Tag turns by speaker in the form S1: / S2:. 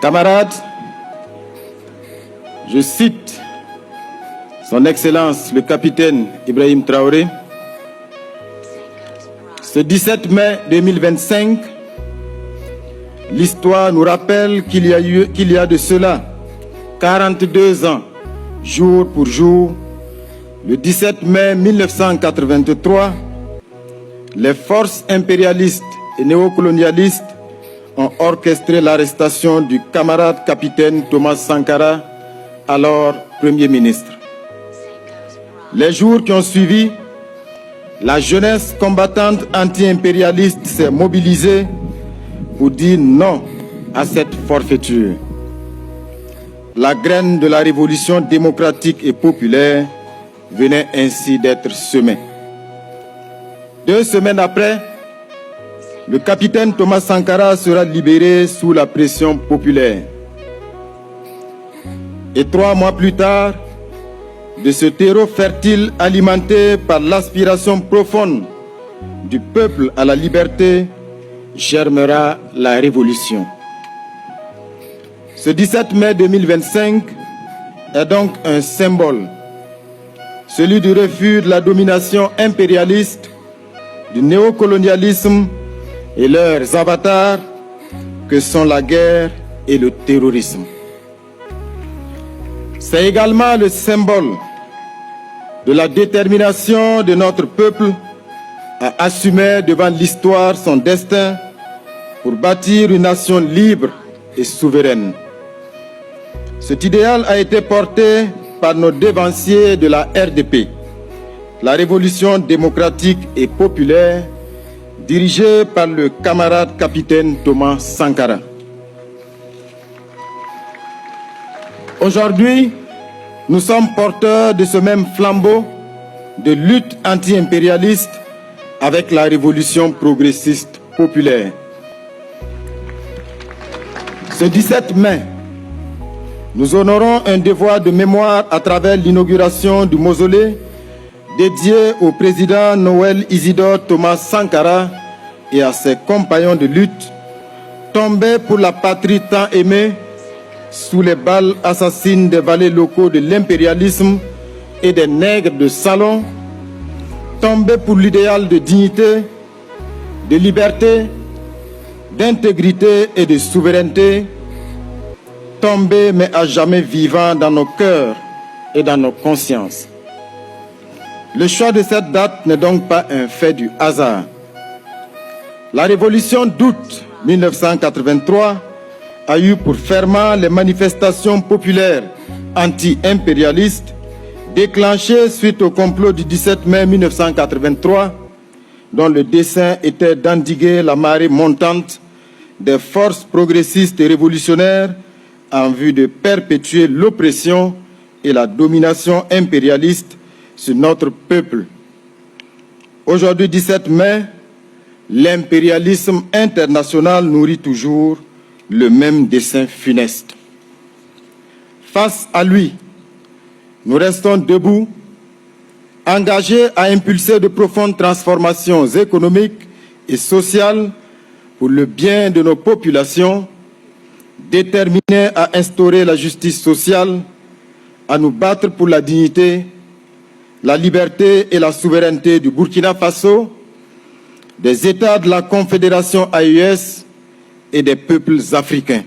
S1: Camarades, je cite Son Excellence le capitaine Ibrahim Traoré. Ce 17 mai 2025, l'histoire nous rappelle qu'il y a de cela 42 ans, jour pour jour, le 17 mai 1983, les forces impérialistes et néocolonialistes ont orchestré l'arrestation du camarade capitaine Thomas Sankara, alors Premier ministre. Les jours qui ont suivi, la jeunesse combattante anti-impérialiste s'est mobilisée pour dire non à cette forfaiture. La graine de la révolution démocratique et populaire venait ainsi d'être semée. 2 semaines après, le capitaine Thomas Sankara sera libéré sous la pression populaire. Et 3 mois plus tard, de ce terreau fertile alimenté par l'aspiration profonde du peuple à la liberté, germera la révolution. Ce 17 mai 2025 est donc un symbole, celui du refus de la domination impérialiste, du néocolonialisme et leurs avatars que sont la guerre et le terrorisme. C'est également le symbole de la détermination de notre peuple à assumer devant l'histoire son destin pour bâtir une nation libre et souveraine. Cet idéal a été porté par nos devanciers de la RDP, la Révolution démocratique et populaire, dirigée par le camarade capitaine Thomas Sankara. Aujourd'hui, nous sommes porteurs de ce même flambeau de lutte anti-impérialiste avec la révolution progressiste populaire. Ce 17 mai, nous honorons un devoir de mémoire à travers l'inauguration du mausolée dédié au président Noël Isidore Thomas Sankara et à ses compagnons de lutte, tombés pour la patrie tant aimée, sous les balles assassines des valets locaux de l'impérialisme et des nègres de salon, tombés pour l'idéal de dignité, de liberté, d'intégrité et de souveraineté, tombés mais à jamais vivants dans nos cœurs et dans nos consciences. Le choix de cette date n'est donc pas un fait du hasard. La révolution d'août 1983 a eu pour ferment les manifestations populaires anti-impérialistes déclenchées suite au complot du 17 mai 1983, dont le dessein était d'endiguer la marée montante des forces progressistes et révolutionnaires en vue de perpétuer l'oppression et la domination impérialiste sur notre peuple. Aujourd'hui, 17 mai, l'impérialisme international nourrit toujours le même dessein funeste. Face à lui, nous restons debout, engagés à impulser de profondes transformations économiques et sociales pour le bien de nos populations, déterminés à instaurer la justice sociale, à nous battre pour la dignité, la liberté et la souveraineté du Burkina Faso, des États de la Confédération AES et des peuples africains.